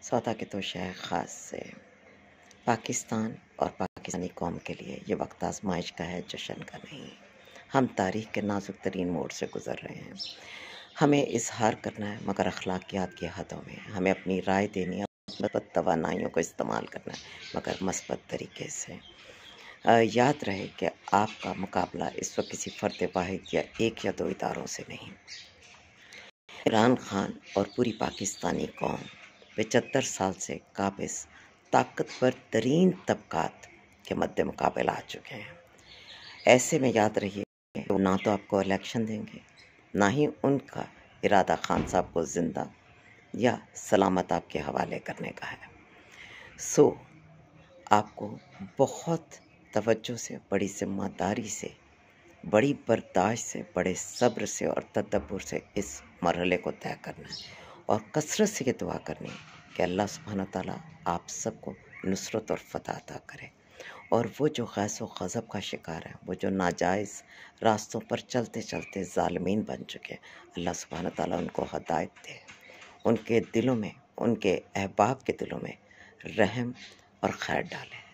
سودا کے تو شہ خاص سے پاکستان اور پاکستانی قوم کے لیے یہ وقت آزمائش کا ہے، جشن کا نہیں۔ ہم تاریخ کے نازک ترین موڑ سے گزر رہے ہیں۔ ہمیں اظہار کرنا ہے مگر اخلاقیات کی حدوں میں۔ ہمیں اپنی رائے دینی ہے، مثبت توانائیوں کو استعمال کرنا ہے مگر مثبت طریقے سے۔ یاد رہے کہ آپ کا مقابلہ اس وقت کسی فرد واحد یا ایک یا دو اداروں سے نہیں۔ عمران خان اور پوری پاکستانی قوم 75 سال سے قابض طاقتور ترین طبقات کے مد مقابل آ چکے ہیں۔ ایسے میں یاد رہیے کہ وہ نہ تو آپ کو الیکشن دیں گے، نہ ہی ان کا ارادہ خان صاحب کو زندہ یا سلامت آپ کے حوالے کرنے کا ہے۔ سو آپ کو بہت توجہ سے، بڑی ذمہ داری سے، بڑی برداشت سے، بڑے صبر سے اور تدبر سے اس مرحلے کو طے کرنا ہے اور کثرت سے یہ دعا کرنی ہے کہ اللہ سبحانہ تعالیٰ آپ سب کو نصرت اور فتح عطا کرے، اور وہ جو غیظ و غضب کا شکار ہیں، وہ جو ناجائز راستوں پر چلتے چلتے ظالمین بن چکے، اللہ سبحانہ تعالیٰ ان کو ہدایت دے، ان کے دلوں میں، ان کے احباب کے دلوں میں رحم اور خیر ڈالے۔